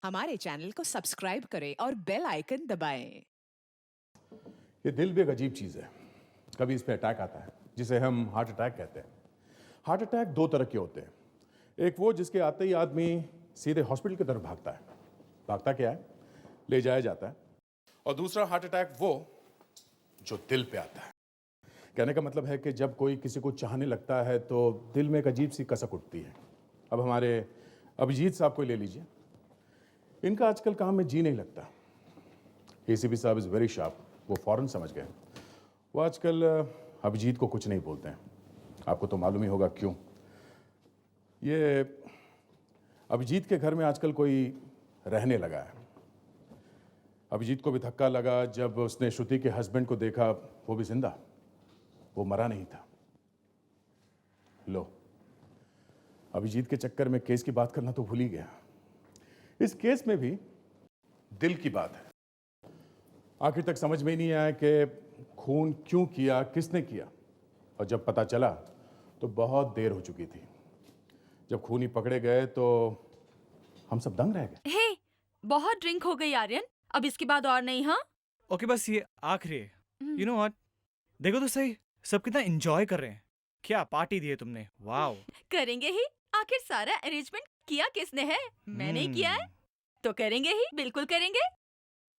हमारे चैनल को सब्सक्राइब करें और बेल आइकन दबाएं। ये दिल भी एक अजीब चीज़ है। कभी इस पे अटैक आता है जिसे हम हार्ट अटैक कहते हैं। हार्ट अटैक दो तरह के होते हैं। एक वो जिसके आते ही आदमी सीधे हॉस्पिटल की तरफ भागता है। भागता क्या है? ले जाया जाता है। और दूसरा हार्ट अटैक वो जो दिल पे आता है। कहने का मतलब है कि जब कोई किसी को चाहने लगता है तो दिल में एक अजीब सी कसक उठती है। अब हमारे अभिजीत साहब को ले लीजिए। इनका आजकल काम में जी नहीं लगता। एसीपी साहब इज़ वेरी शार्प। वो फौरन समझ गए। वो आजकल अभिजीत को कुछ नहीं बोलते हैं। आपको तो मालूम ही होगा क्यों। ये अभिजीत के घर में आजकल कोई रहने लगा है। अभिजीत को भी धक्का लगा जब उसने श्रुति के हस्बैंड को देखा, वो भी जिंदा, वो मरा नहीं था। लो, अभिजीत के चक्कर में केस की बात करना तो भूल ही गया। इस केस में भी दिल की बात है। आखिर तक समझ में ही नहीं आया कि खून क्यों किया, किसने किया। और जब पता चला तो बहुत देर हो चुकी थी। जब खूनी पकड़े गए तो हम सब दंग रह गए। हे, बहुत ड्रिंक हो गई आर्यन। अब इसके बाद और नहीं। हाँ ओके, बस ये आखिरी है। यू नो व्हाट, देखो तो सही, सब कितना एंजॉय कर रहे हैं। क्या पार्टी दी है तुमने, वाओ। करेंगे ही। आखिर सारा अरेंजमेंट किया किसने है? मैंने ही किया है, तो करेंगे ही, बिल्कुल करेंगे।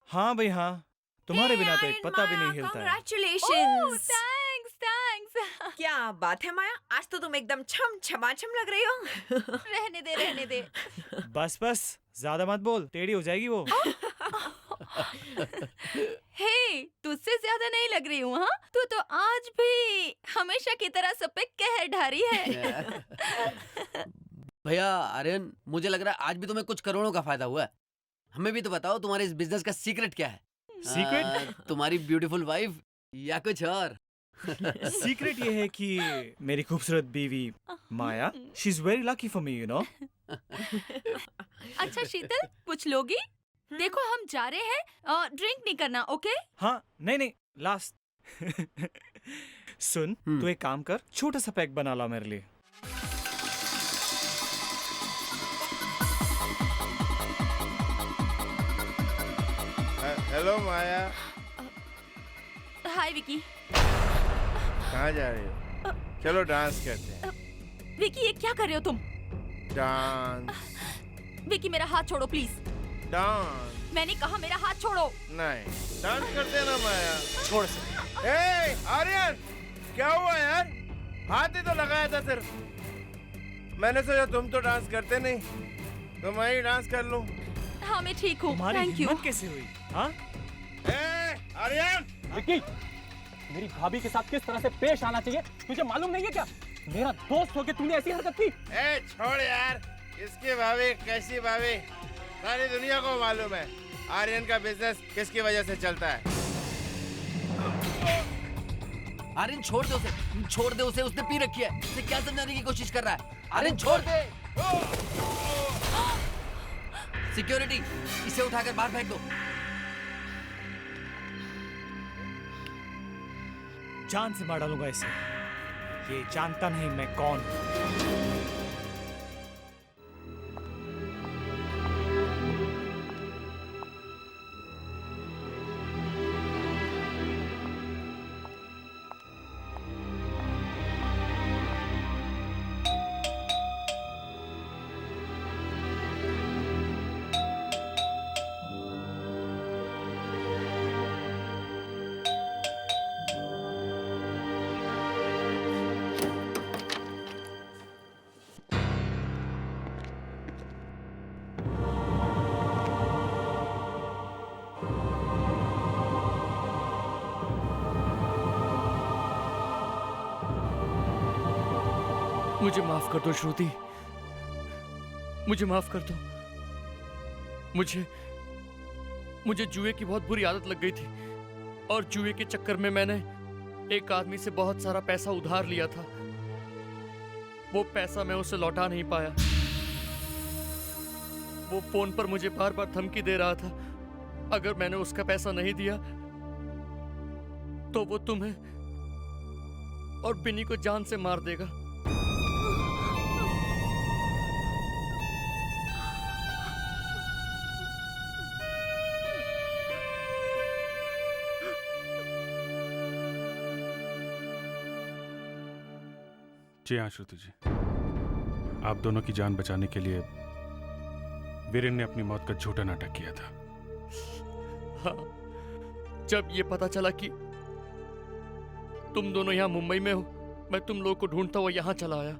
हाँ भाई हाँ, तुम्हारे बिना तो एक पत्ता भी नहीं हिलता है। Congratulations! Thanks thanks. क्या बात है माया, आज तो तुम एकदम छम छमाछम लग रही हो। रहने दे रहने दे। बस बस, ज्यादा मत बोल, टेढ़ी हो जाएगी वो। हे, तुझसे ज्यादा नहीं लग रही हूँ। हाँ, तू तो आज भी हमेशा की तरह सब पे कहर ढारी है। भैया आर्यन, मुझे लग रहा है आज भी तुम्हें कुछ करोड़ों का फायदा हुआ है। हमें भी तो बताओ, तुम्हारे इस बिजनेस का सीक्रेट क्या है? सीक्रेट? तुम्हारी ब्यूटीफुल वाइफ या कुछ और? सीक्रेट ये है कि मेरी खूबसूरत बीवी Maya, she is very lucky for me, you know. अच्छा शीतल, कुछ लोगी? देखो हम जा रहे हैं, ड्रिंक नहीं करना, ओके? हाँ, नहीं नहीं, लास्ट। सुन, तू एक काम कर, छोटा सा पैक बना ला मेरे लिए। हेलो माया, हाय विकी। कहाँ जा रही हो? चलो डांस करते हैं। विकी, ये क्या कर रहे हो तुम? डांस विकी, मेरा हाथ छोड़ो प्लीज। डांस मैंने कहा मेरा हाथ छोड़ो। नहीं, डांस करते हैं ना माया। छोड़ से। ए आर्यन, क्या हुआ यार? हाथ ही तो लगाया था सिर्फ। मैंने सोचा तुम तो डांस करते नहीं, तो मैं ही डांस कर लूं। हाँ मैं ठीक हूँ, तुम्हारी थैंक यू। हिम्मत कैसे हुई? हाँ, आर्यन, विक्की, मेरी भाभी के साथ किस तरह से पेश आना चाहिए तुझे मालूम नहीं है क्या? मेरा दोस्त होके तूने ऐसी हरकत की। छोड़ यार, इसकी भाभी कैसी भाभी सारी दुनिया को मालूम है। आर्यन का बिजनेस किसकी वजह से चलता है। आर्यन छोड़ दे उसे, छोड़ दे उसे, उसने पी रखी है। उसे क्या समझाने की कोशिश कर रहा है? आर्यन छोड़ दे। सिक्योरिटी, इसे उठाकर बाहर फेंक दो। जान से मार डालूंगा इसे। ये जानता नहीं मैं कौन हूं। मुझे माफ कर दो श्रुति, मुझे माफ कर दो। मुझे जुए की बहुत बुरी आदत लग गई थी और जुए के चक्कर में मैंने एक आदमी से बहुत सारा पैसा उधार लिया था। वो पैसा मैं उसे लौटा नहीं पाया। वो फोन पर मुझे बार बार धमकी दे रहा था, अगर मैंने उसका पैसा नहीं दिया तो वो तुम्हें और बिनी को जान से मार देगा। जी हाँ श्रुति जी, आप दोनों की जान बचाने के लिए वीरेन ने अपनी मौत का झूठा नाटक किया था। हाँ, जब ये पता चला कि तुम दोनों यहाँ मुंबई में हो, मैं तुम लोगों को ढूंढता हुआ यहाँ चला आया।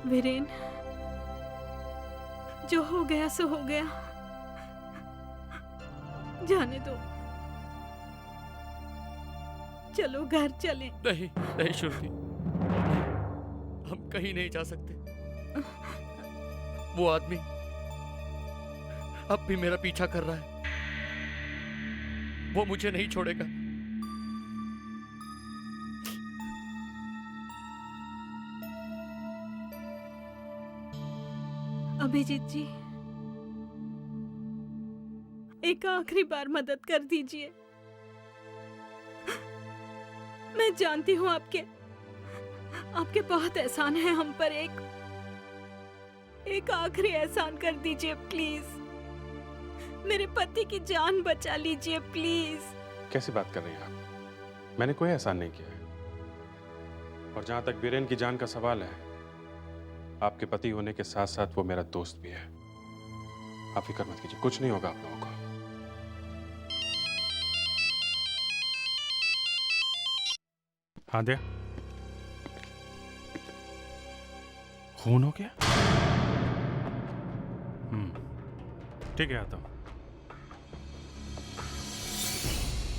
वीरेन, जो हो गया सो हो गया, जाने दो, चलो घर चलें। नहीं नहीं श्रुति, हम कहीं नहीं जा सकते। वो आदमी अब भी मेरा पीछा कर रहा है, वो मुझे नहीं छोड़ेगा। अभिजीत जी, एक आखिरी बार मदद कर दीजिए। मैं जानती हूँ आपके बहुत एहसान है हम पर। एक आखिरी एहसान कर दीजिए प्लीज। मेरे पति की जान बचा लीजिए प्लीज। कैसी बात कर रही हैं आप? मैंने कोई एहसान नहीं किया है। और जहां तक वीरेन की जान का सवाल है, आपके पति होने के साथ साथ वो मेरा दोस्त भी है। आप फिक्र मत कीजिए, कुछ नहीं होगा आप लोगों को। हाँ दे, खून हो गया? ठीक है, आता हूं।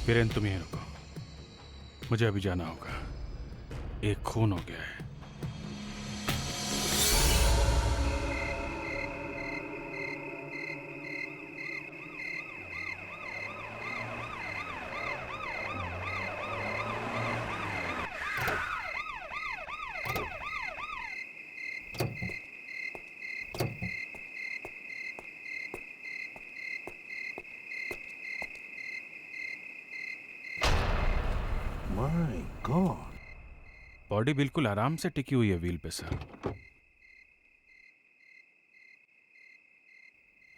वीरेन तुम यहीं रुको, मुझे अभी जाना होगा। एक खून हो गया है। माय गॉड, बॉडी बिल्कुल आराम से टिकी हुई है व्हील पे सर।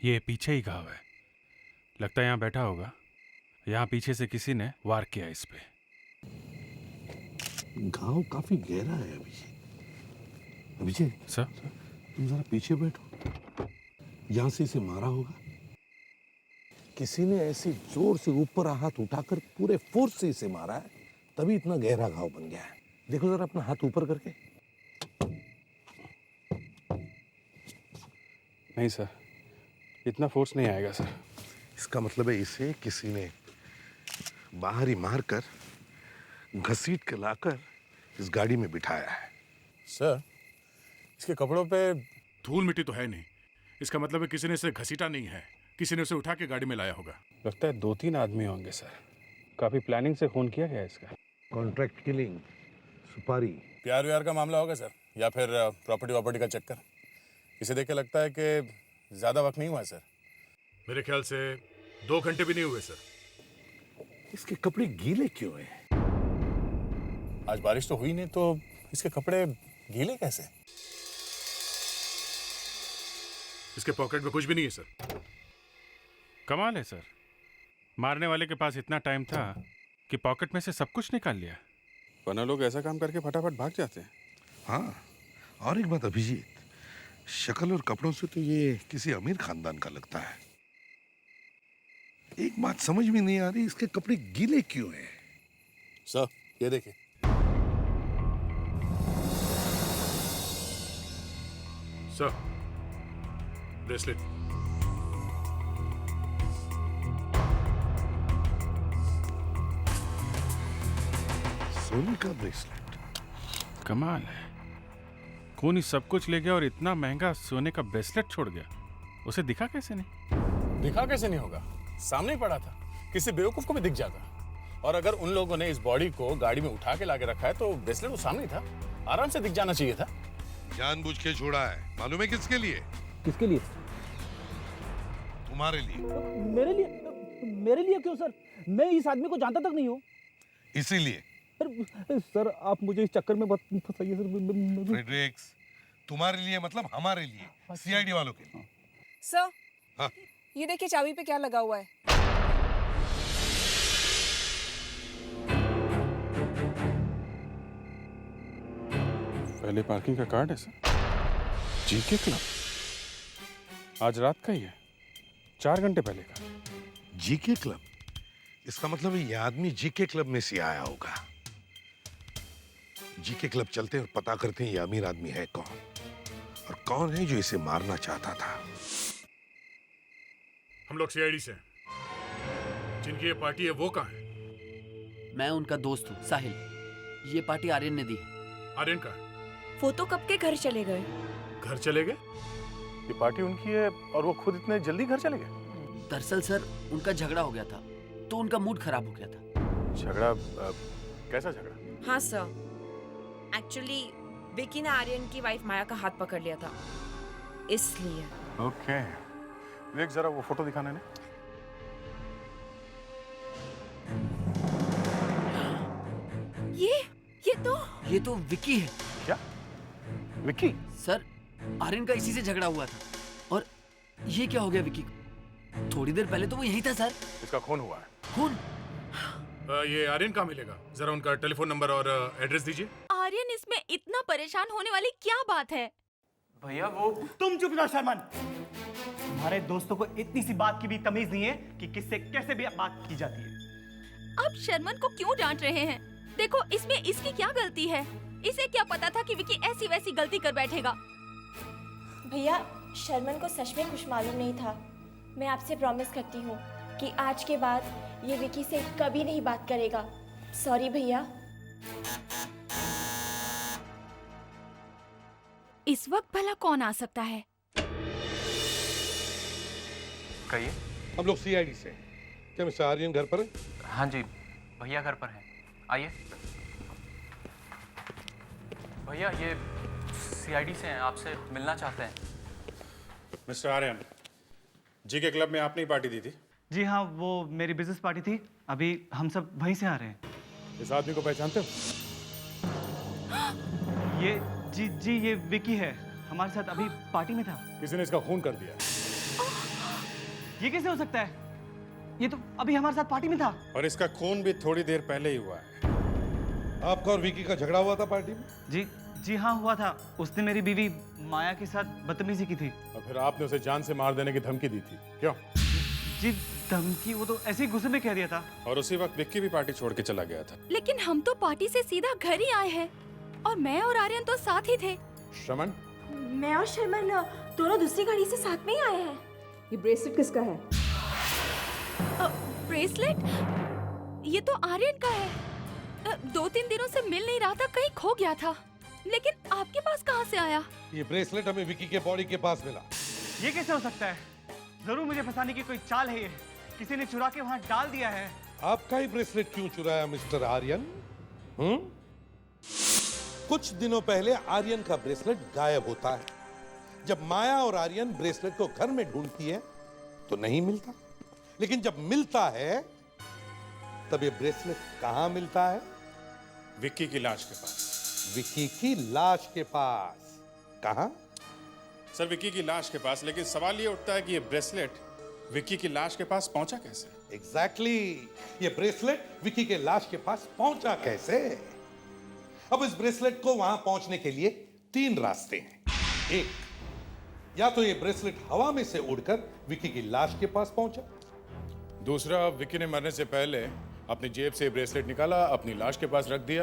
ये पीछे ही घाव है, लगता है यहाँ बैठा होगा। यहाँ पीछे से किसी ने वार किया इस पे। घाव काफी गहरा है अभिजीत। अभिजीत सर, तुम जरा पीछे बैठो। यहाँ से इसे मारा होगा, किसी ने ऐसे जोर से ऊपर हाथ उठाकर पूरे फोर्स से इसे मारा है, तभी इतना गहरा घाव बन गया है। देखो जरा अपना हाथ ऊपर करके। नहीं सर, इतना फोर्स नहीं आएगा सर। इसका मतलब है इसे किसी ने बाहर ही मारकर घसीट के लाकर इस गाड़ी में बिठाया है। सर, इसके कपड़ों पे धूल मिट्टी तो है नहीं, इसका मतलब है किसी ने इसे घसीटा नहीं है, किसी ने उसे उठा के गाड़ी में लाया होगा। लगता है 2-3 आदमी होंगे सर। काफी प्लानिंग से खून किया गया इसका। कॉन्ट्रैक्ट किलिंग, सुपारी, प्यार व्यार का मामला होगा सर, या फिर प्रॉपर्टी का चक्कर। इसे देख के लगता है कि ज्यादा वक्त नहीं हुआ है सर। मेरे ख्याल से 2 घंटे भी नहीं हुए सर। इसके कपड़े गीले क्यों हैं? आज बारिश तो हुई नहीं, तो इसके कपड़े गीले कैसे? इसके पॉकेट में कुछ भी नहीं है सर। कमाल है सर, मारने वाले के पास इतना टाइम था कि पॉकेट में से सब कुछ निकाल लिया। वरना लोग ऐसा काम करके फटाफट भाग जाते हैं। हाँ, और एक बात अभिजीत, शक्ल और कपड़ों से तो ये किसी अमीर खानदान का लगता है। एक बात समझ में नहीं आ रही, इसके कपड़े गीले क्यों हैं? सर, ये देखिए। Sir, bracelet. सोने का ब्रेसलेट। कमाल है, खून ही सब कुछ ले गया और इतना महंगा सोने का ब्रेसलेट छोड़ गया। उसे दिखा कैसे नहीं? दिखा कैसे नहीं होगा, सामने ही पड़ा था, किसी बेवकूफ को भी दिख जाता। और अगर उन लोगों ने इस बॉडी को गाड़ी में उठा के लाके रखा है तो ब्रेसलेट वो सामने ही था, आराम से दिख जाना चाहिए था। जानबूझ के छोड़ा है, मालूम है किसके लिए? किसके लिए? तुम्हारे लिए। मेरे लिए क्यों सर? मैं इस आदमी को जानता तक नहीं हूँ। इसीलिए। सर आप मुझे इस चक्कर में मत फंसाइए सर। फ्रेडरिक्स, तुम्हारे लिए मतलब हमारे लिए, सीआईडी वालों के लिए। सर, हाँ? ये देखिए चाबी पे क्या लगा हुआ है। पहले पार्किंग का कार्ड है सर। जीके क्लब आज रात का ही है, 4 घंटे पहले का। GK club? इसका मतलब ये आदमी जीके क्लब में से आया होगा। जीके क्लब चलते और पता करते हैं ये अमीर आदमी है कौन और कौन है जो इसे मारना चाहता था। हम लोग सीआईडी से हैं। जिनकी ये पार्टी है वो कहाँ है? मैं उनका दोस्त हूँ साहिल। ये पार्टी आर्यन ने दी है। आर्यन का? वो तो कब के घर चले गए। घर चले गए? ये पार्टी उनकी है और वो खुद इतने जल्दी घर चले गए? दरअसल सर उनका झगड़ा हो गया था तो उनका मूड खराब हो गया था। झगड़ा? कैसा झगड़ा? हाँ सर, एक्चुअली विकी ने आर्यन की वाइफ माया का हाथ पकड़ लिया था, इसलिए। ओके, देख जरा वो फोटो दिखाने ने। ये तो विकी है। क्या? विकी? सर आर्यन का इसी से झगड़ा हुआ था और ये क्या हो गया विकी को? थोड़ी देर पहले तो वो यहीं था सर। इसका खून हुआ है। खून? ये आर्यन कहाँ मिलेगा? जरा उनका टेलीफोन नंबर और एड्रेस दीजिए। आर्यन इसमें इतना परेशान होने वाली क्या बात है? भैया वो तुम चुप रहो शर्मन। तुम्हारे दोस्तों को इतनी सी बात की भी तमीज नहीं है कि किससे कैसे भी बात की जाती है। आप शर्मन को क्यों डांट रहे हैं? देखो इसमें इसकी क्या गलती है? इसे क्या पता था कि विकी ऐसी वैसी गलती कर बैठेगा? भैया शर्मन को सच में कुछ मालूम नहीं था। मैं आपसे प्रॉमिस करती हूँ कि आज के बाद ये विकी से कभी नहीं बात करेगा। सॉरी भैया। इस वक्त भला कौन आ सकता है? कहिए। हम लोग सीआईडी से। क्या मिस्टर आर्यन घर पर है? हाँ जी भैया घर पर हैं, आइए। भैया ये सीआईडी से हैं, आपसे मिलना चाहते हैं। मिस्टर आर्यन, जीके क्लब में आपने ही पार्टी दी थी? जी हाँ, वो मेरी बिजनेस पार्टी थी। अभी हम सब वहीं से आ रहे हैं। इस आदमी को पहचानते हो? ये जी ये विकी है, हमारे साथ अभी पार्टी में था। किसी ने इसका खून कर दिया। ये कैसे हो सकता है? ये तो अभी हमारे साथ पार्टी में था। और इसका खून भी थोड़ी देर पहले ही हुआ है। आपका और विकी का झगड़ा हुआ था पार्टी में? जी हाँ हुआ था। उसने मेरी बीवी माया के साथ बदतमीजी की थी। और फिर आपने उसे जान से मार देने की धमकी दी थी, क्यों? जी धमकी? वो तो ऐसे ही गुस्से में कह दिया था। और उसी वक्त विक्की भी पार्टी छोड़ के चला गया था। लेकिन हम तो पार्टी से सीधा घर ही आए हैं और मैं और आर्यन तो साथ ही थे। श्रमण? मैं और शर्मन दोनों दूसरी गाड़ी से साथ में ही आए हैं। ये ब्रेसलेट किसका है? ब्रेसलेट? ये तो आर्यन का है। 2-3 दिनों से मिल नहीं रहा था, कहीं खो गया था। लेकिन आपके पास कहाँ से आया? ये ब्रेसलेट हमें विकी के बॉडी के पास मिला। ये कैसे हो सकता है? जरूर मुझे फंसाने की कोई चाल है। ये किसी ने चुरा के वहाँ डाल दिया है। आपका ही ब्रेसलेट क्यों चुराया मिस्टर आर्यन? कुछ दिनों पहले आर्यन का ब्रेसलेट गायब होता है। जब माया और आर्यन ब्रेसलेट को घर में ढूंढती है तो नहीं मिलता, लेकिन जब मिलता है तब ये ब्रेसलेट कहां मिलता है? विक्की की लाश के पास। विक्की की लाश के पास? कहां? सर विक्की की लाश के पास, लेकिन सवाल ये उठता है कि ये ब्रेसलेट विक्की की लाश के पास पहुंचा कैसे? एग्जैक्टली ये ब्रेसलेट विक्की के लाश के पास पहुंचा कैसे? अब इस ब्रेसलेट को वहां पहुंचने के लिए 3 रास्ते हैं। एक, या तो ये ब्रेसलेट हवा में से उड़कर विक्की की लाश के पास पहुंचा। दूसरा, विक्की ने मरने से पहले अपनी जेब से ब्रेसलेट निकाला, अपनी लाश के पास रख दिया,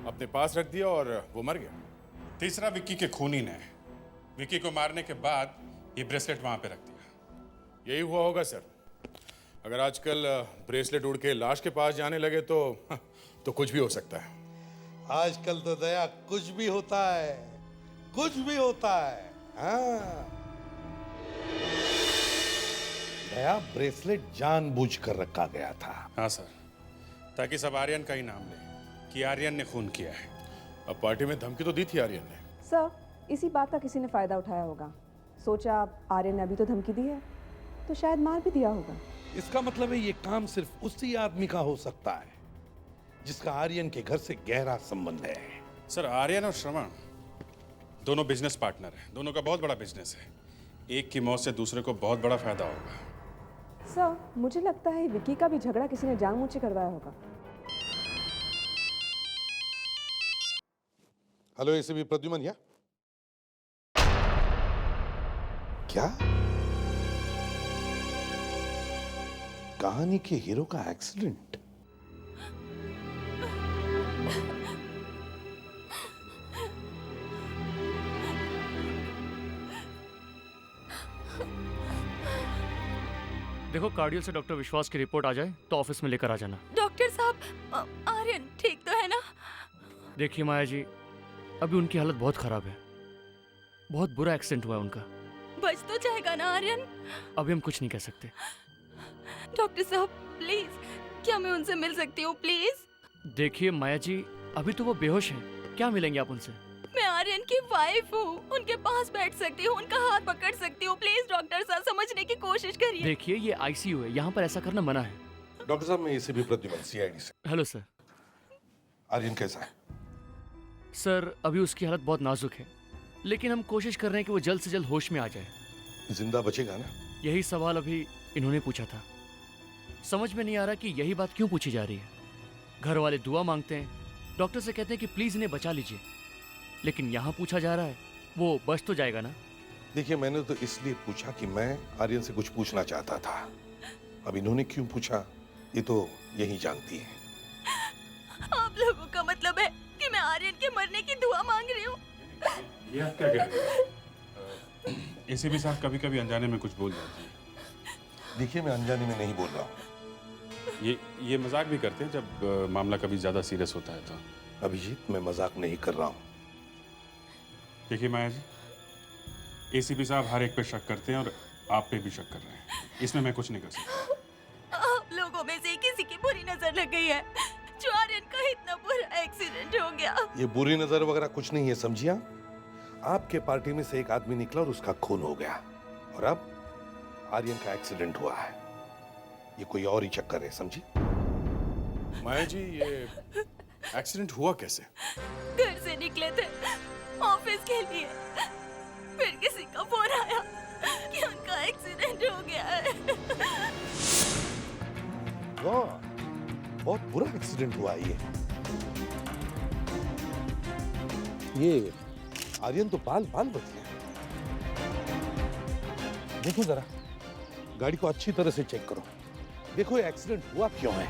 अपने पास रख दिया और वो मर गया। तीसरा, विक्की के खूनी ने विक्की को मारने के बाद ये ब्रेसलेट वहां पे रख दिया। यही हुआ होगा सर। अगर आजकल ब्रेसलेट उड़ के लाश के पास जाने लगे तो कुछ भी हो सकता है। आजकल तो दया कुछ भी होता है, कुछ भी होता है। हाँ, दया ब्रेसलेट जानबूझकर रखा गया था। हाँ सर, ताकि सब आर्यन का ही नाम ले कि आर्यन ने खून किया है। अब पार्टी में धमकी तो दी थी आर्यन ने। सर, इसी बात का किसी ने फायदा उठाया होगा। सोचा आर्यन ने अभी तो धमकी दी है तो शायद मार भी दिया होगा। इसका मतलब है ये काम सिर्फ उसी आदमी का हो सकता है जिसका आर्यन के घर से गहरा संबंध है। सर आर्यन और श्रवण दोनों बिजनेस पार्टनर हैं। दोनों का बहुत बड़ा बिजनेस है। एक की मौत से दूसरे को बहुत बड़ा फायदा होगा। सर, मुझे लगता है विक्की का भी झगड़ा किसी ने जानबूझ के करवाया होगा। हेलो एसीपी प्रद्युमन या क्या कहानी के हीरो का एक्सीडेंट? देखो कार्डियल से डॉक्टर विश्वास की रिपोर्ट आ जाए तो ऑफिस में लेकर आ जाना। डॉक्टर साहब, आर्यन ठीक तो है ना? देखिए माया जी, अभी उनकी हालत बहुत खराब है। बहुत बुरा एक्सीडेंट हुआ है उनका। बच तो जाएगा ना आर्यन? अभी हम कुछ नहीं कह सकते। डॉक्टर साहब प्लीज, क्या मैं उनसे मिल सकती हूँ प्लीज? देखिए माया जी, अभी तो वो बेहोश हैं। क्या मिलेंगे आप उनसे? मैं आर्यन की वाइफ हूँ, उनके पास बैठ सकती हूँ, उनका हाथ पकड़ सकती हूँ। प्लीज डॉक्टर साहब समझने की कोशिश करिए। देखिए ये आईसीयू है, यहाँ पर ऐसा करना मना है। डॉक्टर साहब, मैं एसीपी प्रद्युमन, सीआईडी से। Hello sir. आर्यन कैसा है? सर अभी उसकी हालत बहुत नाजुक है, लेकिन हम कोशिश कर रहे हैं कि वो जल्द से जल्द होश में आ जाए। जिंदा बचेगा ना? यही सवाल अभी इन्होंने पूछा था। समझ में नहीं आ रहा कि यही बात क्यों पूछी जा रही है। घर वाले दुआ मांगते हैं, डॉक्टर से कहते हैं कि प्लीज इन्हें बचा लीजिए, लेकिन यहाँ पूछा जा रहा है वो बच तो जाएगा ना? देखिए, मैंने तो इसलिए पूछा कि मैं आर्यन से कुछ पूछना चाहता था। अब इन्होंने क्यों पूछा ये तो यही जानती है। आप लोगों का मतलब है कि मैं आर्यन के मरने की दुआ मांग रही हूँ? ये आप क्या कह रहे हैं? एसीपी साहब कभी कभी अनजाने में कुछ बोल जाती है। देखिए, मैं अनजाने में नहीं बोल रहा हूँ। ये मजाक भी करते हैं जब मामला कभी ज्यादा सीरियस होता है तो। अभिजीत, मैं मजाक नहीं कर रहा हूँ। देखिए माया जी, एसीपी साहब हर एक पे शक करते हैं और आप पे भी शक कर रहे हैं। इसमें मैं कुछ नहीं कर सकता। आप लोगों में से किसी की बुरी नजर लग गई है जो आर्यन का इतना बुरा एक्सीडेंट हो गया। ये बुरी नजर वगैरह कुछ नहीं है, समझिए। आपके पार्टी में से एक आदमी निकला और उसका खून हो गया, और अब आर्यन का एक्सीडेंट हुआ है। ये कोई और ही चक्कर है, समझी? माया जी, ये एक्सीडेंट हुआ कैसे? घर से निकले थे ऑफिस के लिए, फिर किसी का फोन आया कि उनका एक्सीडेंट हो गया है। वाह, बहुत बुरा एक्सीडेंट हुआ है ये आर्यन तो बाल बाल बच गया। देखो जरा, गाड़ी को अच्छी तरह से चेक करो। देखो ये एक्सीडेंट हुआ क्यों है।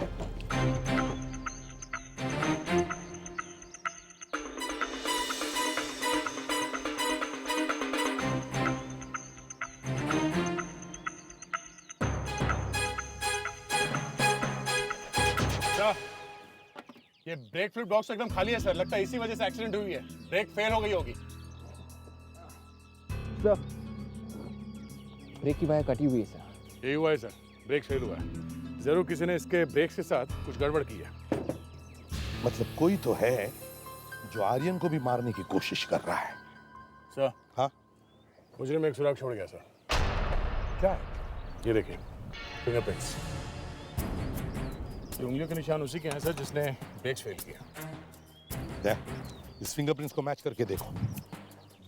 ये ब्रेक फ्लूइड बॉक्स एकदम खाली है सर। लगता है इसी वजह से एक्सीडेंट हुई है। ब्रेक फेल हो गई होगी। सर, ब्रेक की वायर कटी हुई है सर। यही हुआ है सर, ब्रेक फेल हुआ है। जरूर किसी ने इसके ब्रेक्स के साथ कुछ गड़बड़ की है। मतलब कोई तो है जो आर्यन को भी मारने की कोशिश कर रहा है। सर, हाँ, मुझे में एक सुराग छोड़ गया सर। क्या है? ये देखिए, फिंगरप्रिंट्स। ये उंगलियों के निशान उसी के हैं सर जिसने ब्रेक्स फेल किया। इस फिंगरप्रिंट्स को मैच करके देखो।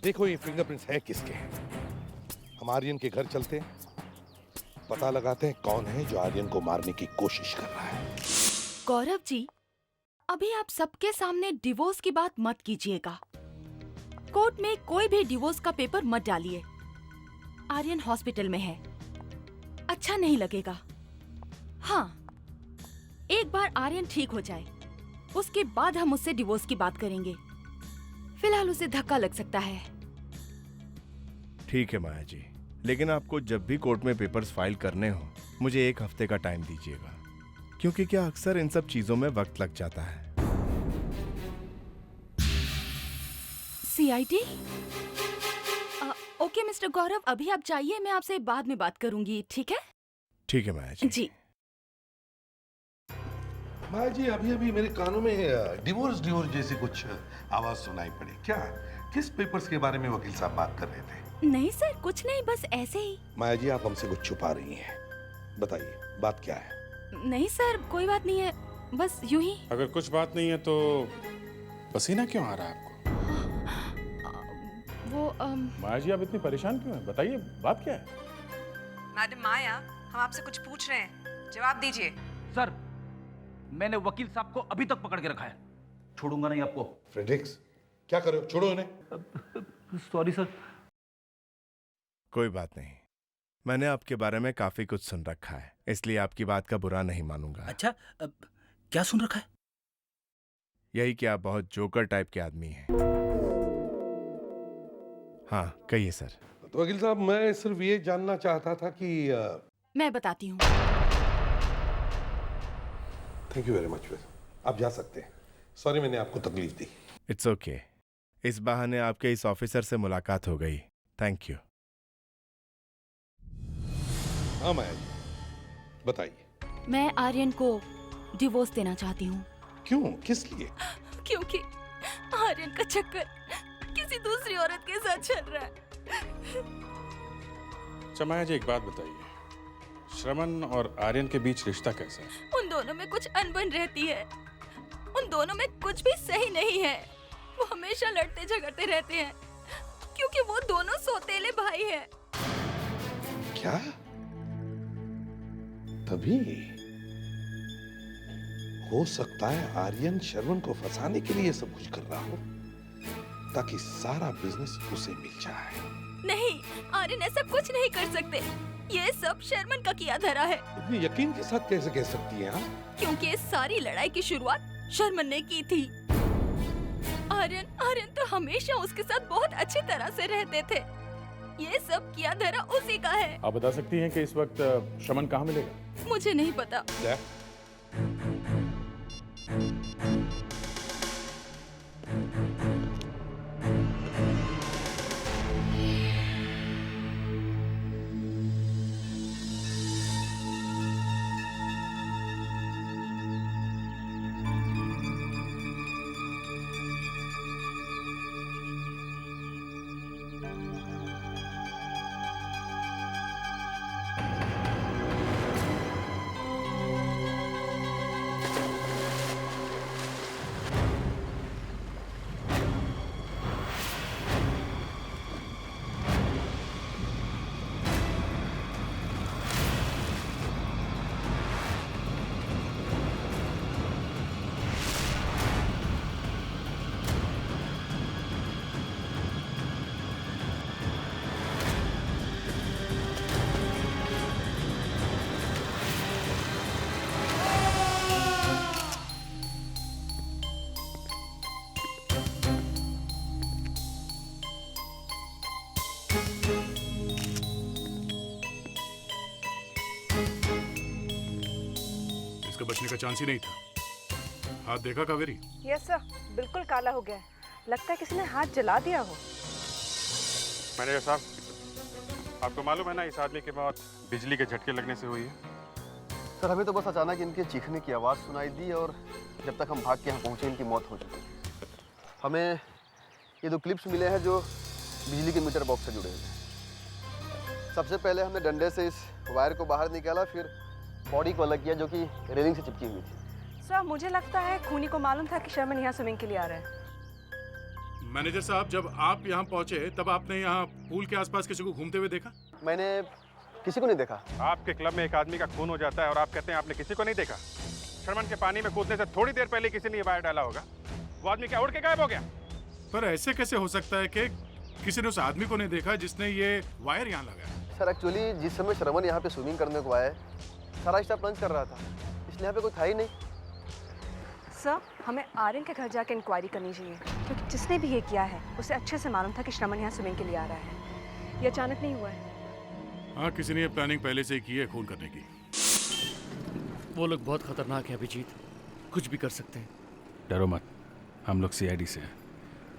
देखो ये फिंगरप्रिंट्स है किसके। हम आर्यन के घर चलते हैं, पता लगाते हैं कौन है जो आर्यन को मारने की कोशिश कर रहा है। गौरव जी, अभी आप सबके सामने डिवोर्स की बात मत कीजिएगा। कोर्ट में कोई भी डिवोर्स का पेपर मत डालिए। आर्यन हॉस्पिटल में है, अच्छा नहीं लगेगा। हाँ, एक बार आर्यन ठीक हो जाए उसके बाद हम उससे डिवोर्स की बात करेंगे। फिलहाल उसे धक्का लग सकता है। ठीक है माया जी, लेकिन आपको जब भी कोर्ट में पेपर्स फाइल करने हो मुझे 1 हफ्ते का टाइम दीजिएगा, क्योंकि क्या अक्सर इन सब चीजों में वक्त लग जाता है। सीआईडी? ओके मिस्टर गौरव, अभी आप जाइए, मैं आपसे बाद में बात करूंगी, ठीक है? ठीक है माया जी। जी। माया जी, अभी अभी मेरे कानों में डिवोर्स जैसी कुछ आवाज सुनाई पड़ी। क्या, किस पेपर्स के बारे में वकील साहब बात कर रहे थे? नहीं सर, कुछ नहीं, बस ऐसे ही। माया जी, आप हमसे कुछ छुपा रही हैं। बताइए, बात क्या है? नहीं सर, कोई बात नहीं है, बस यूं ही। अगर कुछ बात नहीं है तो पसीना क्यों आ रहा है आपको? वो माया जी, आप इतनी परेशान क्यों हैं? बताइए, बात क्या है? मैडम माया, हम आपसे कुछ पूछ रहे हैं, जवाब दीजिए। सर, मैंने वकील साहब को अभी तक पकड़ के रखा है, छोड़ूंगा नहीं आपको। फ्रेडरिक्स, क्या कर रहे हो? छोड़ो इन्हें। Sorry sir. कोई बात नहीं, मैंने आपके बारे में काफी कुछ सुन रखा है, इसलिए आपकी बात का बुरा नहीं मानूंगा। अच्छा, क्या सुन रखा है? यही कि आप बहुत जोकर टाइप के आदमी हैं। हाँ कहिए सर। तो वकील साहब, मैं सिर्फ ये जानना चाहता था कि मैं बताती हूँ। Thank you very much. आप जा सकते हैं। सॉरी मैंने आपको तकलीफ दी। It's okay. इस बहाने आपके इस ऑफिसर से मुलाकात हो गई। Thank you. हाँ माया जी, बताइए। मैं आर्यन को डिवोर्स देना चाहती हूँ। क्यों? किस लिए? क्योंकि आर्यन का चक्कर किसी दूसरी औरत के साथ चल रहा है। अच्छा माया जी, एक बात बताइए, श्रवण और आर्यन के बीच रिश्ता कैसा है? उन दोनों में कुछ अनबन रहती है। उन दोनों में कुछ भी सही नहीं है। वो हमेशा लड़ते झगड़ते रहते हैं क्योंकि वो दोनों सौतेले भाई हैं। क्या? तभी हो सकता है आर्यन श्रवण को फंसाने के लिए सब कुछ कर रहा हो, ताकि सारा बिजनेस उसे मिल जाए। नहीं, आर्यन ऐसा कुछ नहीं कर सकते। ये सब शर्मन का किया धरा है। इतने यकीन के साथ कैसे कह सकती हैं आप? क्योंकि इस सारी लड़ाई की शुरुआत शर्मन ने की थी। आर्यन तो हमेशा उसके साथ बहुत अच्छी तरह से रहते थे। ये सब किया धरा उसी का है। आप बता सकती हैं कि इस वक्त शमन कहाँ मिलेगा? मुझे नहीं पता। बचने का चांस ही नहीं था। हाथ देखा कावेरी? यस सर, बिल्कुल काला हो गया है। लगता है किसी ने हाथ जला दिया हो। मैनेजर साहब, आपको मालूम है ना इस आदमी की मौत बिजली के झटके लगने से हुई है? सर, हमें तो बस अचानक इनके चीखने की आवाज़ सुनाई दी और जब तक हम भाग के यहाँ पहुँचे इनकी मौत हो चुकी। हमें ये 2 क्लिप्स मिले हैं जो बिजली के मीटर बॉक्स से जुड़े हैं। सबसे पहले हमने डंडे से इस वायर को बाहर निकाला, फिर बॉडी को अलग किया जो कि रेलिंग से चिपकी हुई थी। सर, मुझे लगता है खूनी को मालूम था कि शर्मन यहाँ स्विमिंग के लिए आ रहा है। मैनेजर साहब, जब आप यहाँ पहुँचे तब आपने यहाँ पूल के आसपास किसी को घूमते हुए देखा? मैंने किसी को नहीं देखा। आपके क्लब में एक आदमी का खून हो जाता है और आप कहते हैं आपने किसी को नहीं देखा? शर्मन के पानी में कूदने से थोड़ी देर पहले किसी ने ये वायर डाला होगा। वो आदमी क्या उड़ के गायब हो गया? पर ऐसे कैसे हो सकता है कि किसी ने उस आदमी को नहीं देखा जिसने ये वायर यहाँ लगाया? सर, एक्चुअली जिस समय श्रवण यहाँ पे स्विमिंग करने को आया, सारा स्टाफ लंच कर रहा था, इसलिए यहाँ पे कोई था ही नहीं। सर, हमें आर्यन के घर जाकर इंक्वायरी करनी चाहिए, क्योंकि जिसने भी ये किया है उसे अच्छे से मालूम था कि श्रवण यहाँ स्विमिंग के लिए आ रहा है। ये अचानक नहीं हुआ है। हाँ, किसी ने ये प्लानिंग पहले से ही की है खून करने की। वो लोग बहुत खतरनाक है अभिजीत, कुछ भी कर सकते हैं। डरो मत, हम लोग CID से हैं।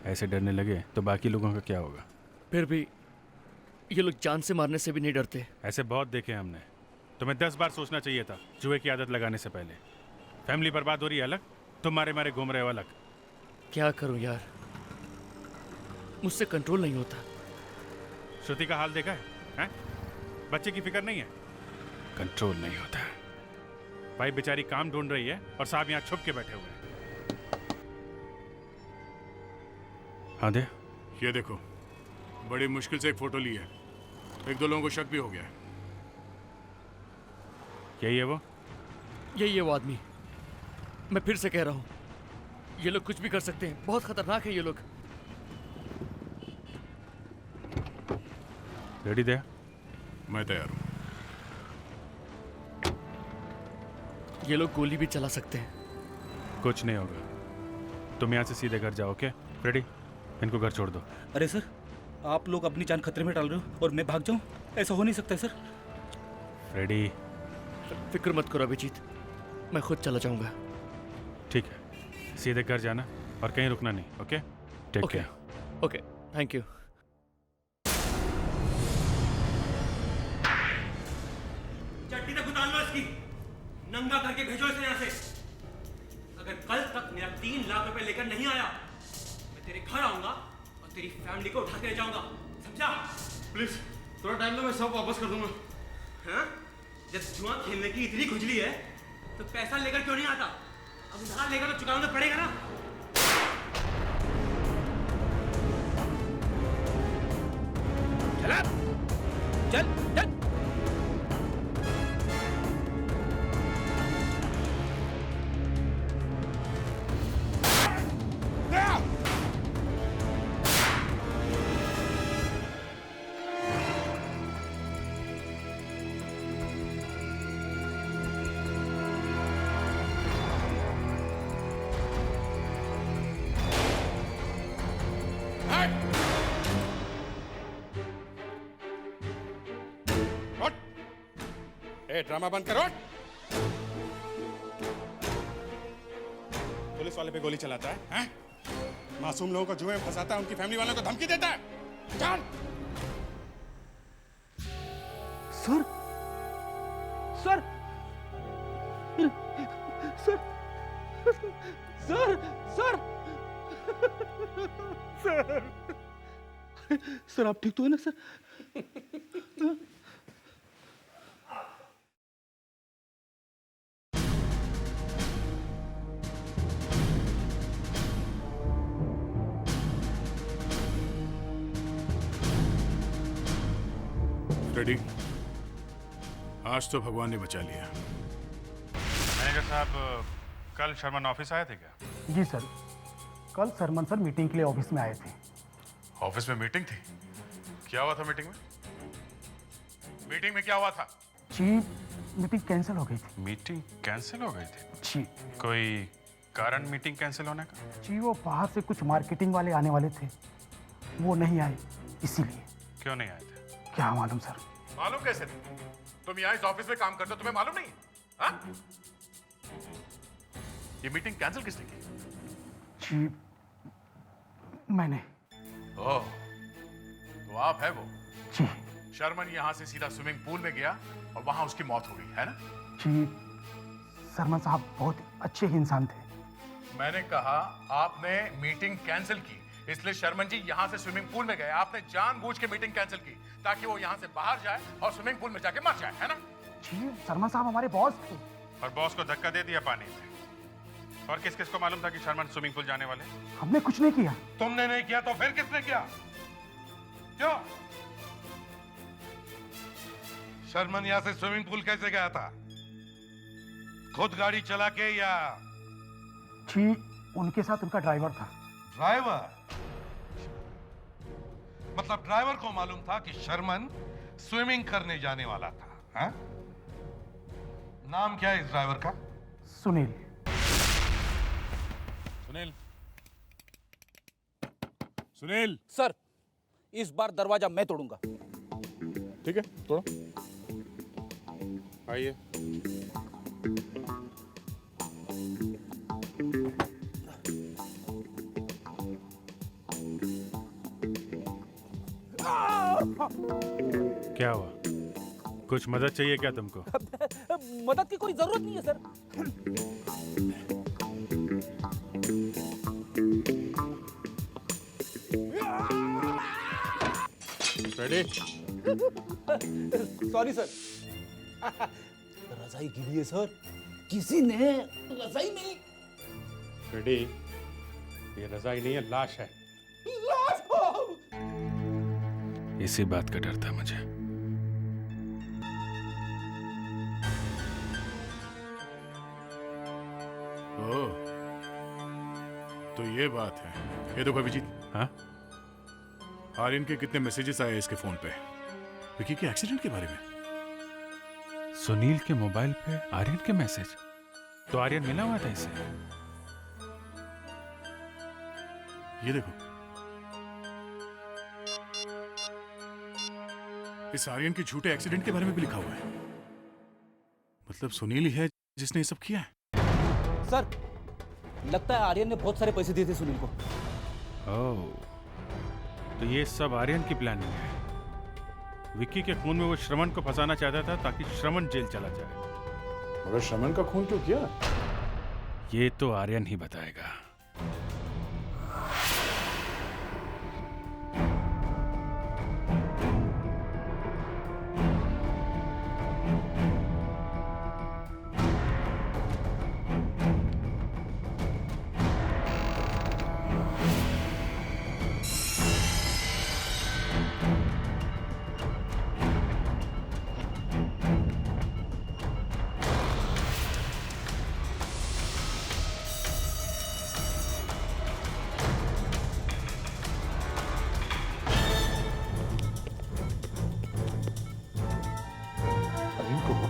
ऐसे डरने लगे तो बाकी लोगों का क्या होगा? फिर भी ये लोग जान से मारने से भी नहीं डरते। ऐसे बहुत देखे हमने। तुम्हें 10 बार सोचना चाहिए था जुए की आदत लगाने से पहले। फैमिली बर्बाद हो रही है अलग, तुम मारे मारे घूम रहे हो अलग। क्या करूं यार, मुझसे कंट्रोल नहीं होता। श्रुति का हाल देखा है? बच्चे की फिक्र नहीं है, कंट्रोल नहीं होता। भाई बेचारी काम ढूंढ रही है और साहब यहाँ छुप के बैठे हुए हैं। हाँ दे, ये देखो, बड़ी मुश्किल से एक फोटो ली है। 1-2 लोगों को शक भी हो गया है। यही है वो? यही है वो आदमी। मैं फिर से कह रहा हूँ, ये लोग कुछ भी कर सकते हैं, बहुत खतरनाक है ये लोग। रेडी दे? मैं तैयार हूँ। ये लोग गोली भी चला सकते हैं। कुछ नहीं होगा, तुम यहाँ से सीधे घर जाओ। ओके फ्रेडी, इनको घर छोड़ दो। अरे सर, आप लोग अपनी जान खतरे में डाल रहे हो और मैं भाग जाऊं? ऐसा हो नहीं सकता सर। फ्रेडी, फिक्र मत करो अभिजीत, मैं खुद चला जाऊंगा। ठीक है, सीधे घर जाना और कहीं रुकना नहीं। Okay, take care. Okay, thank you. चट्टी तक उतार लो इसकी, नंगा करके भेजो इसे यहाँ से। अगर कल तक मेरा 3 लाख रुपए लेकर नहीं आया, मैं तेरे घर आऊंगा और तेरी फैमिली को उठा के ले जाऊंगा, समझा? प्लीज थोड़ा टाइम दो, मैं सब वापस कर दूंगा। हाँ? जब जुआ खेलने की इतनी खुजली है तो पैसा लेकर क्यों नहीं आता? अब उधार लेकर तो चुकाना पड़ेगा ना। चल चल चल। ड्रामा बंद करो। पुलिस वाले पे गोली चलाता है, मासूम लोगों को जुए में फंसाता है, उनकी फैमिली वालों को धमकी देता है। चल। Sir, sir, sir, sir, sir, sir, sir, आप ठीक तो है ना सर? रेडी? आज तो भगवान ने बचा लिया। मैनेजर साहब, कल शर्मन ऑफिस आए थे क्या? जी सर, कल शर्मन सर मीटिंग के लिए ऑफिस में आए थे। ऑफिस में मीटिंग थी? क्या हुआ था मीटिंग में? मीटिंग में क्या हुआ था? जी, मीटिंग कैंसिल हो गई थी। मीटिंग कैंसिल हो गई थी? जी। कोई कारण मीटिंग कैंसिल होने का? जी, वो बाहर से कुछ मार्केटिंग वाले आने वाले थे, वो नहीं आए, इसीलिए। क्यों नहीं आए थे? क्या मालूम सर। मालूम कैसे? तुम यहाँ इस ऑफिस में काम करते हो, तुम्हें मालूम नहीं? हाँ? ये मीटिंग कैंसिल किसने की? जी, मैंने। ओह, तो आप है वो? जी। शर्मन यहाँ से सीधा स्विमिंग पूल में गया और वहां उसकी मौत हो गई, है ना? जी, शर्मन साहब बहुत अच्छे इंसान थे। मैंने कहा आपने मीटिंग कैंसिल की, इसलिए शर्मन जी यहाँ से स्विमिंग पूल में गए। आपने जानबूझ के मीटिंग कैंसिल की ताकि वो यहाँ से बाहर जाए और स्विमिंग पूल में जाके मर जाए, है ना? जी, शर्मन साहब हमारे बॉस थे। और बॉस को धक्का दे दिया पानी में। और किस किस को मालूम था कि शर्मन स्विमिंग पूल जाने वाले? हमने कुछ नहीं किया। तुमने नहीं किया तो फिर किसने किया? क्यों? शर्मन यहाँ से स्विमिंग पूल कैसे गया था? खुद गाड़ी चला के या? जी, उनके साथ उनका ड्राइवर था। ड्राइवर? मतलब ड्राइवर को मालूम था कि शर्मन स्विमिंग करने जाने वाला था, हाँ? नाम क्या है इस ड्राइवर का? सुनील। सुनील, सुनील। सर, इस बार दरवाजा मैं तोड़ूंगा। ठीक है, तोड़ो। आइए। क्या हुआ? कुछ मदद चाहिए क्या तुमको? मदद की कोई जरूरत नहीं है सर। रेडी? Sorry sir. रजाई गिरी है सर, किसी ने रजाई नहीं। रेडी? ये रजाई नहीं है, लाश है। लाश हो। इसी बात का डर था मुझे। ओह, तो ये बात है। ये देखो अभिजीत। हाँ? आर्यन के कितने मैसेजेस आए इसके फोन पे। विकी के एक्सीडेंट के बारे में? सुनील के मोबाइल पे आर्यन के मैसेज? तो आर्यन मिला हुआ था इसे। ये देखो, इस आर्यन के झूठे एक्सीडेंट के बारे में भी लिखा हुआ है। मतलब सुनील ही है जिसने ये सब किया है। सर, लगता है आर्यन ने बहुत सारे पैसे दिए थे सुनील को। ओह, तो ये सब आर्यन की प्लानिंग है। विक्की के खून में वो श्रवण को फंसाना चाहता था ताकि श्रवण जेल चला जाए। मगर श्रवण का खून क्यों किया? ये तो आर्यन ही बताएगा।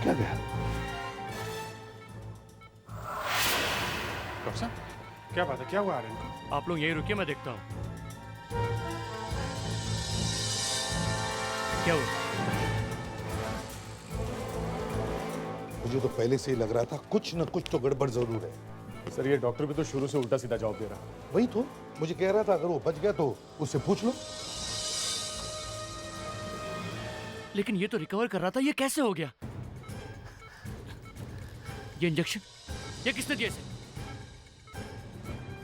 क्या गया? डॉक्टर साहब, क्या बात है? क्या हुआ आर्यन को? आप लोग यहीं रुकिए, मैं देखता हूँ। क्या हुआ? मुझे तो पहले से ही लग रहा था कुछ न कुछ तो गड़बड़ जरूर है। सर, ये डॉक्टर भी तो शुरू से उल्टा सीधा जवाब दे रहा। वही तो मुझे कह रहा था, अगर वो बच गया तो उससे पूछ लो। लेकिन ये तो रिकवर कर रहा था, ये कैसे हो गया? ये इंजेक्शन, ये किसने दिया इसे?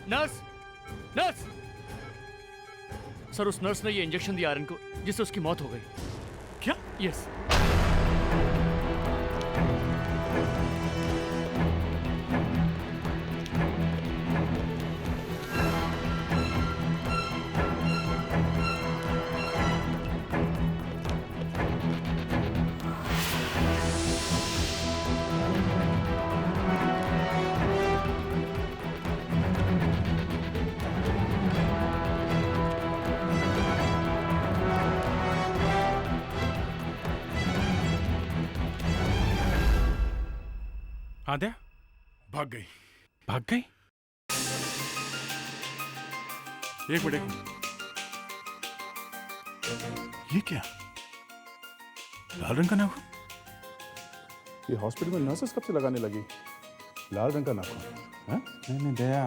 Nurse, nurse! सर, उस नर्स ने ये इंजेक्शन दिया आर्यन को, जिससे उसकी मौत हो गई। क्या? यस। आद्या भाग गई। भाग गई? एक मिनट। ये क्या? लाल रंग का नाखून? ये हॉस्पिटल में नर्सेस कब से लगाने लगी लाल रंग का नाखून? हाँ? नहीं दया,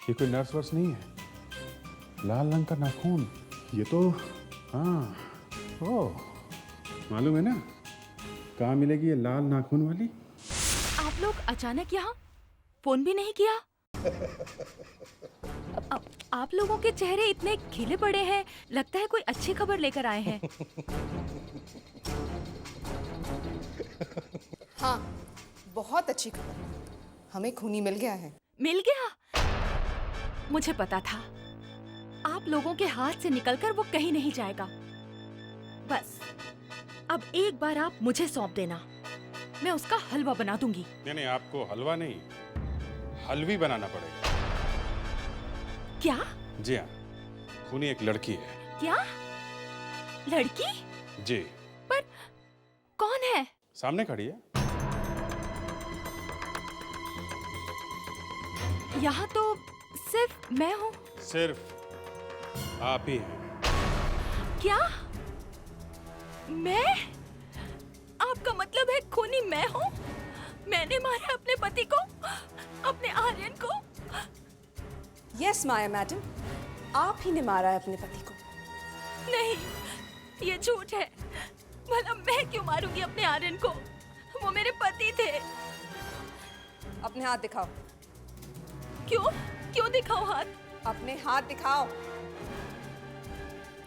ये कोई नर्स वर्स नहीं है। लाल रंग का नाखून, ये तो हाँ, ओह, मालूम है ना कहाँ मिलेगी ये लाल नाखून वाली? आप लोग अचानक यहाँ फोन भी नहीं किया? आप लोगों के चेहरे इतने खिले पड़े हैं, लगता है कोई अच्छी खबर लेकर आए हैं। हाँ, बहुत अच्छी खबर, हमें खूनी मिल गया है। मिल गया? मुझे पता था आप लोगों के हाथ से निकलकर वो कहीं नहीं जाएगा। बस अब एक बार आप मुझे सौंप देना, मैं उसका हलवा बना दूंगी। नहीं, आपको हलवा नहीं, हलवी बनाना पड़ेगा। क्या? जी हाँ, खूनी एक लड़की है। क्या? लड़की? जी। पर कौन है? सामने खड़ी है। यहाँ तो सिर्फ मैं हूँ। सिर्फ आप ही हैं। क्या? मैं? आपका मतलब है खूनी मैं हूँ? मैंने मारा अपने पति को, अपने आर्यन को? यस माया मैडम, आप ही ने मारा है अपने पति को। नहीं, ये झूठ है। भला मैं क्यों मारूंगी अपने आर्यन को? वो मेरे पति थे। अपने हाथ दिखाओ। क्यों? क्यों दिखाओ हाथ? अपने हाथ दिखाओ।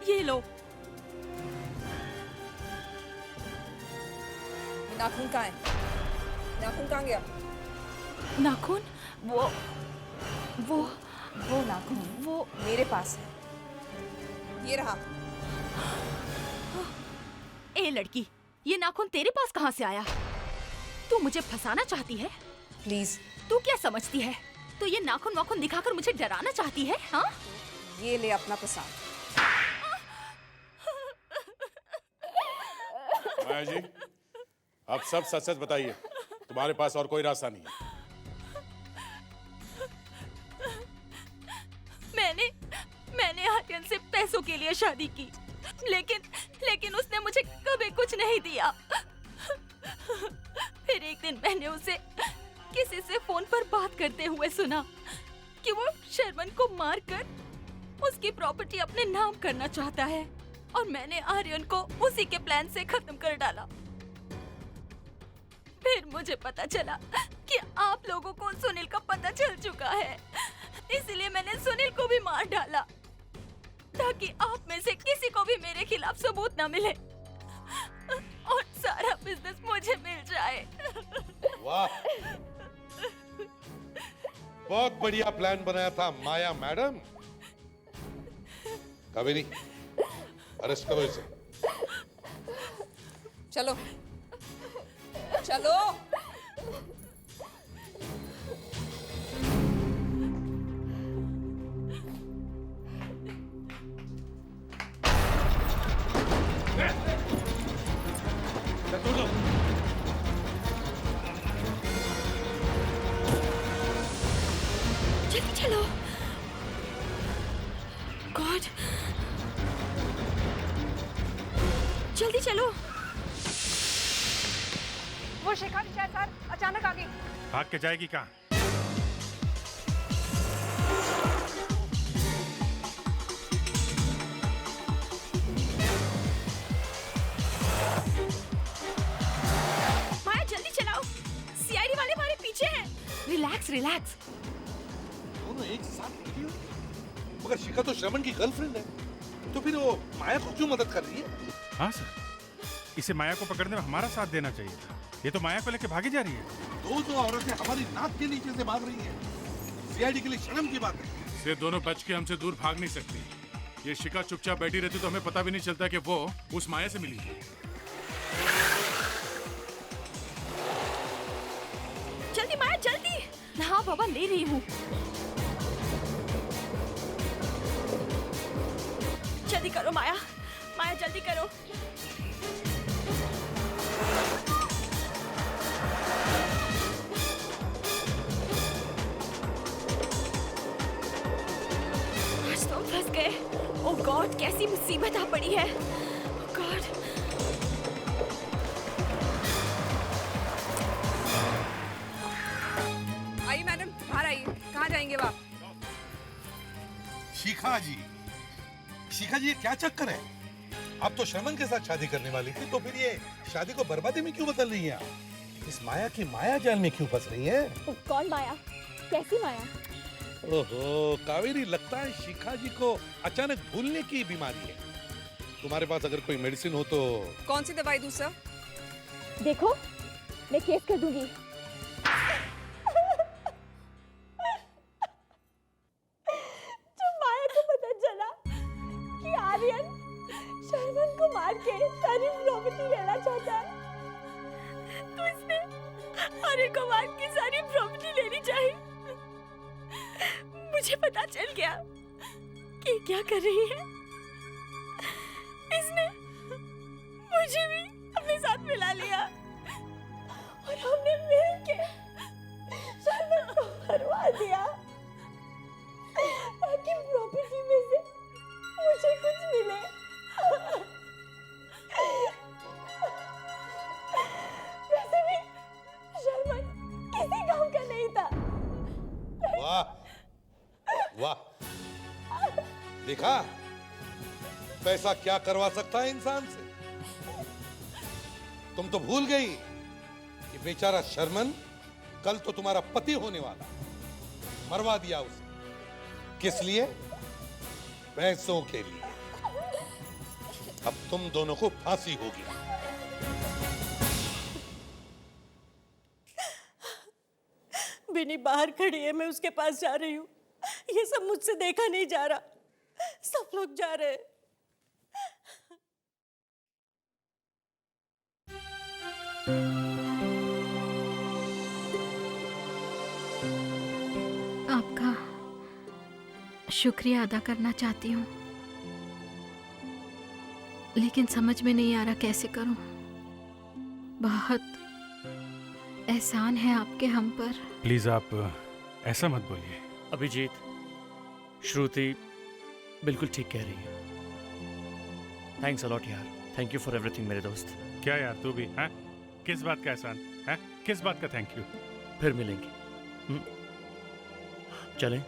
ये लो। नाखून कहाँ है? नाखून कहाँ गया? नाखून? वो नाखून वो मेरे पास है। ये रहा। ए लड़की, ये नाखून तेरे पास कहाँ से आया? तू मुझे फंसाना चाहती है? प्लीज। तू क्या समझती है? तू ये नाखून वाखून दिखाकर मुझे डराना चाहती है? हाँ? ये ले अपना प्रसाद। माया जी, अब सब सच सच बताइए, तुम्हारे पास और कोई रास्ता नहीं है। मैंने आर्यन से पैसों के लिए शादी की, लेकिन उसने मुझे कभी कुछ नहीं दिया। फिर एक दिन मैंने उसे किसी से फोन पर बात करते हुए सुना कि वो शर्मन को मारकर उसकी प्रॉपर्टी अपने नाम करना चाहता है, और मैंने आर्यन को उसी के प्लान से खत्म कर डाला। फिर मुझे पता चला कि आप लोगों को सुनील का पता चल चुका है, इसलिए मैंने सुनील को भी मार डाला ताकि आप में से किसी को भी मेरे खिलाफ सबूत न मिले और सारा बिजनेस मुझे मिल जाए। वाह, बहुत बढ़िया प्लान बनाया था माया मैडम। कावेरी, अरेस्ट करो इसे। चलो चलो। जल्दी चलो। गॉड, जल्दी चलो। वो शिखा सर अचानक आ गई। भाग के जाएगी कहाँ? माया जल्दी चलाओ, सीआईडी वाले हमारे पीछे हैं। Relax relax. दोनों एक साथ निकली हो? मगर शिखा तो श्रवण की गर्लफ्रेंड है, तो फिर वो माया को क्यों मदद कर रही है? हाँ सर, इसे माया को पकड़ने में हमारा साथ देना चाहिए था। ये तो माया को लेके भागी जा रही है। दो औरतें हमारी नाक के नीचे से भाग रही हैं। सीआईडी के लिए शर्म की बात है। ये दोनों बच के हमसे दूर भाग नहीं सकती। ये शिखा चुपचाप बैठी रहती तो हमें पता भी नहीं चलता कि वो उस माया से मिली। जल्दी माया जल्दी। हाँ बाबा, ले रही हूँ। जल्दी करो माया, माया जल्दी करो। आज तो फंस गए। ओह गॉड, कैसी मुसीबत आ पड़ी है। ओह गॉड। आइए मैडम, बाहर आइए। कहाँ जाएंगे वो आप? शिखा जी, शिखा जी, ये क्या चक्कर है? आप तो शर्मन के साथ शादी करने वाली थी, तो फिर ये शादी को बर्बादी में क्यों बदल रही हैं आप? इस माया की माया जाल में क्यों फंस रही हैं? कौन माया? कैसी माया? ओहो कावेरी, लगता है शिखा जी को अचानक भूलने की बीमारी है। तुम्हारे पास अगर कोई मेडिसिन हो तो। कौन सी दवाई दूं सर? देखो, मैं केस कर दूंगी। जब माया को पता चला कि आर्यन शर्मन को मार के सारी प्रॉपर्टी लेना चाहता है, तो इसने आर्यन को मार के सारी प्रॉपर्टी लेनी चाहिए। मुझे पता चल गया कि क्या कर रही है। इसने मुझे भी अपने साथ मिला लिया और हमने मिलके शर्मन को मरवा दिया ताकि प्रॉपर्टी में से मुझे कुछ मिले। वैसे भी शर्मन किसी काम का नहीं था। वाह वाह, देखा पैसा क्या करवा सकता है इंसान से। तुम तो भूल गई कि बेचारा शर्मन कल तो तुम्हारा पति होने वाला, मरवा दिया उसे। किस लिए? पैसों के लिए। अब तुम दोनों को फांसी होगी। बिनी बाहर खड़ी है, मैं उसके पास जा रही हूँ। ये सब मुझसे देखा नहीं जा रहा, सब लोग जा रहे हैं। आपका शुक्रिया अदा करना चाहती हूँ, लेकिन समझ में नहीं आ रहा कैसे करूँ। बहुत एहसान है आपके हम पर। प्लीज आप ऐसा मत बोलिए। अभिजीत, श्रुति बिल्कुल ठीक कह रही है। थैंक्स अलॉट यार, थैंक यू फॉर एवरीथिंग मेरे दोस्त। क्या यार तू भी हैं? किस बात का एहसान है? किस बात का थैंक यू? फिर मिलेंगे। चलें?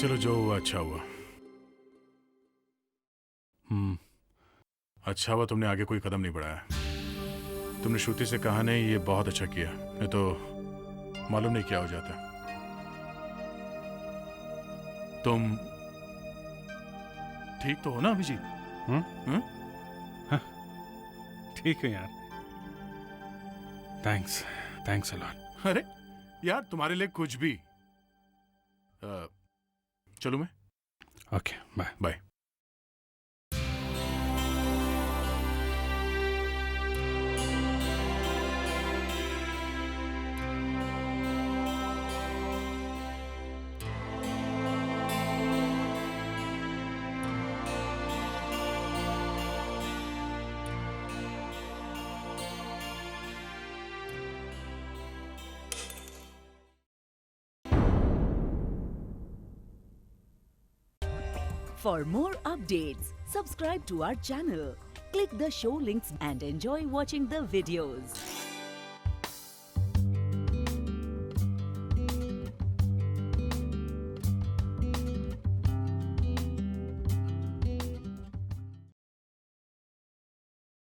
चलो जो हुआ अच्छा हुआ। अच्छा हुआ तुमने आगे कोई कदम नहीं बढ़ाया। तुमने श्रुति से कहा नहीं, ये बहुत अच्छा किया, नहीं तो मालूम नहीं क्या हो जाता। तुम ठीक तो हो ना अभिजीत? ठीक है यार। Thanks, thanks a lot. अरे यार तुम्हारे लिए कुछ भी। चलो मैं। Okay bye bye. For more updates, subscribe to our channel, click the show links and enjoy watching the videos.